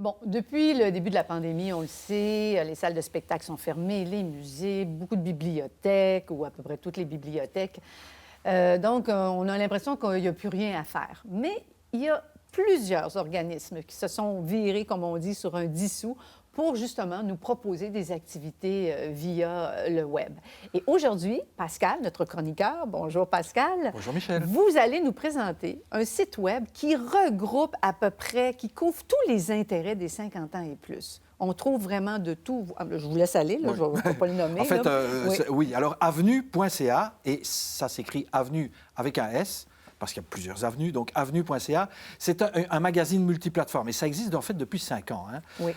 Bon, depuis le début de la pandémie, on le sait, les salles de spectacle sont fermées, les musées, beaucoup de bibliothèques, ou à peu près toutes les bibliothèques. Donc, on a l'impression qu'il n'y a plus rien à faire. Mais il y a plusieurs organismes qui se sont virés, comme on dit, sur un dissous pour justement nous proposer des activités via le web. Et aujourd'hui, Pascal, notre chroniqueur, bonjour Pascal. Bonjour Michel. Vous allez nous présenter un site web qui regroupe à peu près, qui couvre tous les intérêts des 50 ans et plus. On trouve vraiment de tout. Je vous laisse aller, là, Oui. je ne vais pas le nommer. En fait, oui. oui, alors avenue.ca, et ça s'écrit avenue avec un S, parce qu'il y a plusieurs avenues, donc avenue.ca, c'est un magazine multiplateforme. Et ça existe en fait depuis 5 ans. Hein. Oui.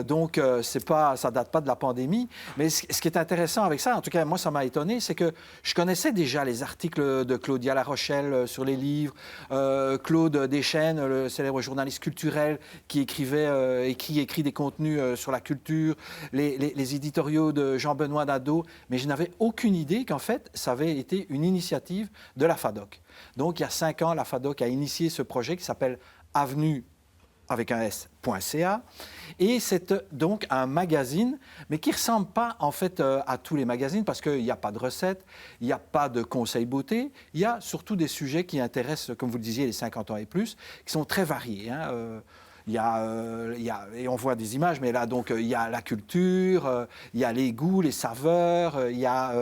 Donc, ça ne date pas de la pandémie. Mais ce qui est intéressant avec ça, en tout cas, moi, ça m'a étonné, c'est que je connaissais déjà les articles de Claudia La Rochelle sur les livres, Claude Deschênes, le célèbre journaliste culturel qui écrit des contenus sur la culture, les éditoriaux de Jean-Benoît Nadeau, mais je n'avais aucune idée qu'en fait, ça avait été une initiative de la FADOC. Donc, il y a 5 ans, la FADOC a initié ce projet qui s'appelle Avenue avec un S.ca. Et c'est donc un magazine, mais qui ne ressemble pas en fait à tous les magazines parce qu'il n'y a pas de recettes, il n'y a pas de conseils beauté, il y a surtout des sujets qui intéressent, comme vous le disiez, les 50 ans et plus, qui sont très variés. Hein. Et on voit des images, mais là, donc, il y a la culture, il y a les goûts, les saveurs, il y a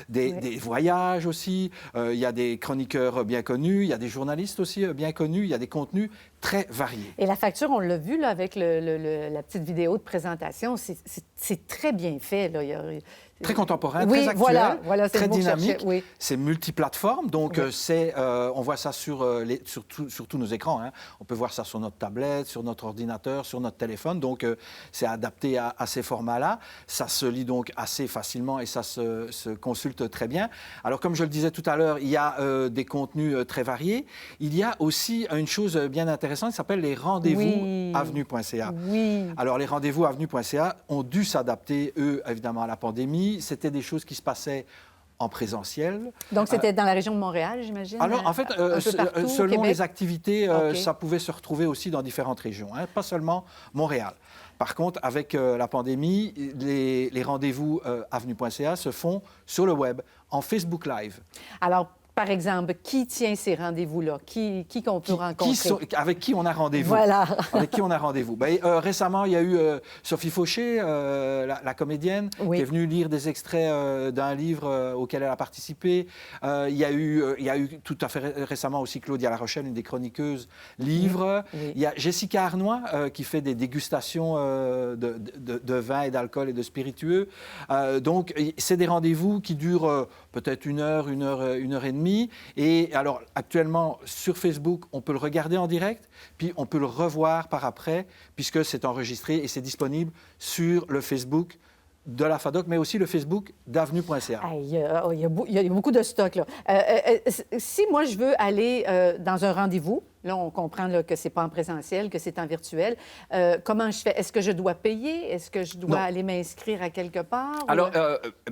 des voyages aussi, il y a des chroniqueurs bien connus, il y a des journalistes aussi bien connus, il y a des contenus très variés. Et la facture, on l'a vu là, avec la petite vidéo de présentation, c'est très bien fait. Là. Très contemporain, oui, très actuel, voilà, très dynamique. Oui. C'est multiplateforme, donc Oui. on voit ça sur tous nos écrans. Hein. On peut voir ça sur notre tablette, sur notre ordinateur, sur notre téléphone. Donc, c'est adapté à ces formats-là. Ça se lit donc assez facilement et ça se consulte très bien. Alors, comme je le disais tout à l'heure, il y a des contenus très variés. Il y a aussi une chose bien intéressante qui s'appelle les rendez-vous avenue.ca. Oui. Alors, les rendez-vous avenue.ca ont dû s'adapter, eux, évidemment, à la pandémie. C'était des choses qui se passaient en présentiel. Donc, c'était dans la région de Montréal, j'imagine? Alors, en fait, partout, selon les activités, okay. Ça pouvait se retrouver aussi dans différentes régions, hein, pas seulement Montréal. Par contre, avec la pandémie, les rendez-vous avenue.ca se font sur le web, en Facebook Live. Alors, par exemple, qui tient ces rendez-vous-là? Qui qu'on peut rencontrer? Avec qui on a rendez-vous? Voilà. Avec qui on a rendez-vous? Récemment, il y a eu Sophie Fauché, la comédienne, qui est venue lire des extraits d'un livre auquel elle a participé. Il y a eu tout à fait récemment aussi Claudia La Rochelle, une des chroniqueuses livres. Oui. Il y a Jessica Arnois, qui fait des dégustations de vin et d'alcool et de spiritueux. Donc, c'est des rendez-vous qui durent peut-être une heure et demie. Et alors, actuellement, sur Facebook, on peut le regarder en direct, puis on peut le revoir par après, puisque c'est enregistré et c'est disponible sur le Facebook de la FADOC, mais aussi le Facebook d'avenue.ca. Il y a beaucoup de stock, là. Si moi, je veux aller dans un rendez-vous, là, on comprend là, que ce n'est pas en présentiel, que c'est en virtuel, comment je fais? Est-ce que je dois payer? Est-ce que je dois aller m'inscrire à quelque part? Alors,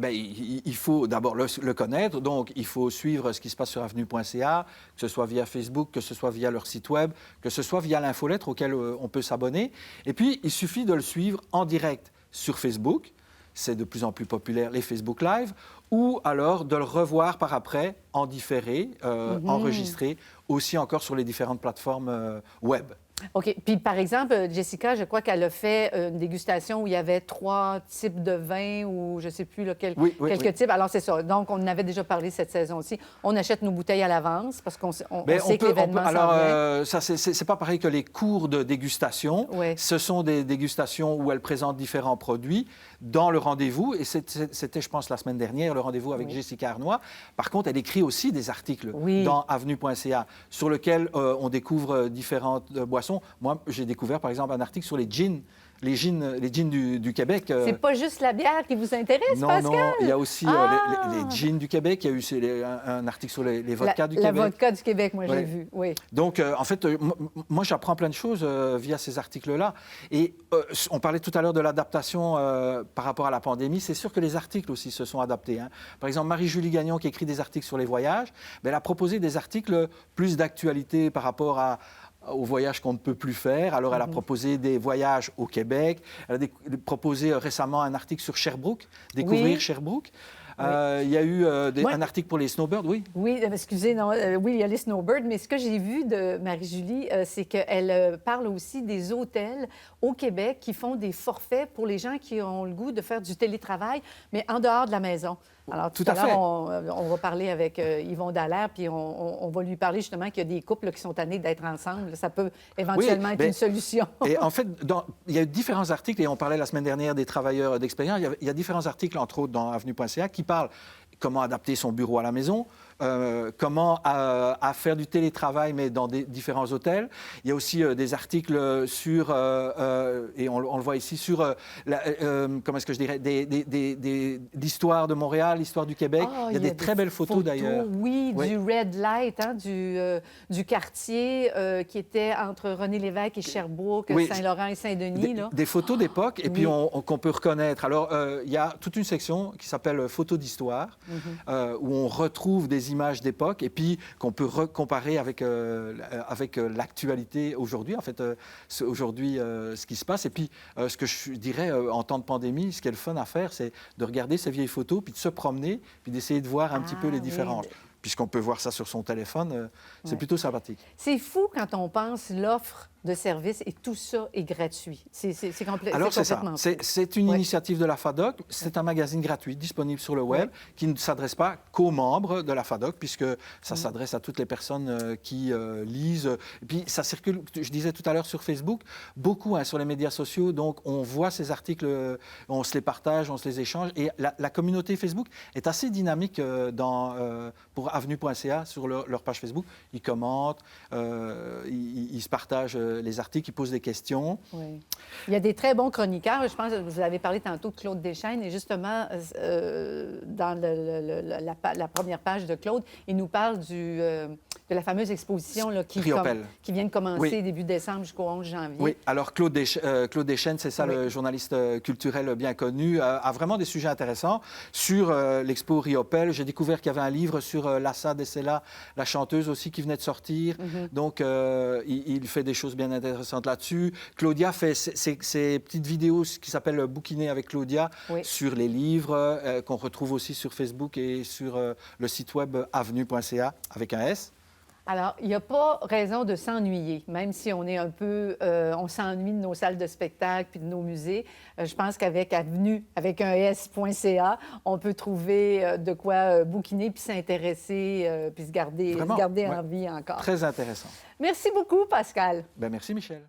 il faut d'abord le connaître. Donc, il faut suivre ce qui se passe sur avenue.ca, que ce soit via Facebook, que ce soit via leur site web, que ce soit via l'infolettre auquel on peut s'abonner. Et puis, il suffit de le suivre en direct sur Facebook. C'est de plus en plus populaire, les Facebook Live, ou alors de le revoir par après en différé, enregistré, aussi encore sur les différentes plateformes web. OK. Puis, par exemple, Jessica, je crois qu'elle a fait une dégustation où il y avait 3 types de vins ou je ne sais plus là, quelques types. Alors, c'est ça. Donc, on en avait déjà parlé cette saison-ci. On achète nos bouteilles à l'avance parce qu'on sait que l'événement s'en vient. Alors, ça, c'est pas pareil que les cours de dégustation. Oui. Ce sont des dégustations où elle présente différents produits dans le rendez-vous. Et c'était, je pense, la semaine dernière, le rendez-vous avec Jessica Arnois. Par contre, elle écrit aussi des articles dans avenue.ca sur lesquels on découvre différentes boissons. Moi, j'ai découvert, par exemple, un article sur les gins du Québec. C'est pas juste la bière qui vous intéresse, Pascal? Non, il y a aussi les gins du Québec. Il y a eu un article sur les vodkas du Québec. La vodka du Québec, moi, j'ai vu, oui. Donc, en fait, moi, j'apprends plein de choses via ces articles-là. Et on parlait tout à l'heure de l'adaptation par rapport à la pandémie. C'est sûr que les articles aussi se sont adaptés. Hein. Par exemple, Marie-Julie Gagnon, qui écrit des articles sur les voyages, elle a proposé des articles plus d'actualité par rapport aux voyages qu'on ne peut plus faire. Alors, elle a proposé des voyages au Québec. Elle a proposé récemment un article sur Sherbrooke, découvrir Sherbrooke. Il y a eu un article pour les snowbirds, oui? Oui, excusez, non, oui, il y a les snowbirds, mais ce que j'ai vu de Marie-Julie, c'est qu'elle parle aussi des hôtels au Québec qui font des forfaits pour les gens qui ont le goût de faire du télétravail, mais en dehors de la maison. Alors, tout à l'heure, on va parler avec Yvon Dallaire, puis on va lui parler justement qu'il y a des couples qui sont tannés d'être ensemble. Ça peut éventuellement être une solution. Et en fait, il y a eu différents articles, et on parlait la semaine dernière des travailleurs d'expérience. Il y a différents articles, entre autres, dans avenue.ca, qui parlent comment adapter son bureau à la maison, comment à faire du télétravail, mais dans des différents hôtels. Il y a aussi des articles sur, et on le voit ici, sur, comment est-ce que je dirais, l'histoire de Montréal, l'histoire du Québec. Oh, il y a des très belles photos d'ailleurs. Oui, du Red Light, hein, du quartier qui était entre René Lévesque et Sherbrooke, Saint-Laurent et Saint-Denis. Des photos d'époque, et puis qu'on peut reconnaître. Alors, il y a toute une section qui s'appelle Photos d'histoire, où on retrouve des images d'époque et puis qu'on peut comparer avec l'actualité aujourd'hui, en fait, aujourd'hui, ce qui se passe. Et puis, ce que je dirais en temps de pandémie, ce qui est le fun à faire, c'est de regarder ces vieilles photos, puis de se promener, puis d'essayer de voir un petit peu les différences. Puisqu'on peut voir ça sur son téléphone, c'est plutôt sympathique. C'est fou quand on pense l'offre de services et tout ça est gratuit. Alors, c'est ça. C'est une initiative de la FADOC. C'est un magazine gratuit disponible sur le web qui ne s'adresse pas qu'aux membres de la FADOC, puisque ça s'adresse à toutes les personnes qui lisent. Et puis, ça circule, je disais tout à l'heure, sur Facebook, beaucoup sur les médias sociaux. Donc, on voit ces articles, on se les partage, on se les échange. Et la communauté Facebook est assez dynamique pour avenue.ca sur leur page Facebook. Ils commentent, ils se partagent les articles, ils posent des questions. Oui. Il y a des très bons chroniqueurs. Je pense que vous avez parlé tantôt de Claude Deschênes. Et justement, dans la première page de Claude, il nous parle de la fameuse exposition là, qui vient de commencer début décembre jusqu'au 11 janvier. Oui, alors Claude Deschênes, c'est ça, le journaliste culturel bien connu, a vraiment des sujets intéressants. Sur l'expo Riopelle, j'ai découvert qu'il y avait un livre sur Lassa Dessela, la chanteuse aussi, qui venait de sortir. Donc, il fait des choses bien intéressantes là-dessus. Claudia fait ses petites vidéos qui s'appellent Bouquiner avec Claudia sur les livres, qu'on retrouve aussi sur Facebook et sur le site web avenue.ca avec un S. Alors, il n'y a pas raison de s'ennuyer, même si on est un peu... on s'ennuie de nos salles de spectacle puis de nos musées. Je pense qu'avec Avenue, avec un S.ca, on peut trouver de quoi bouquiner puis s'intéresser puis se garder en vie encore. Très intéressant. Merci beaucoup, Pascal. Bien, merci, Michel.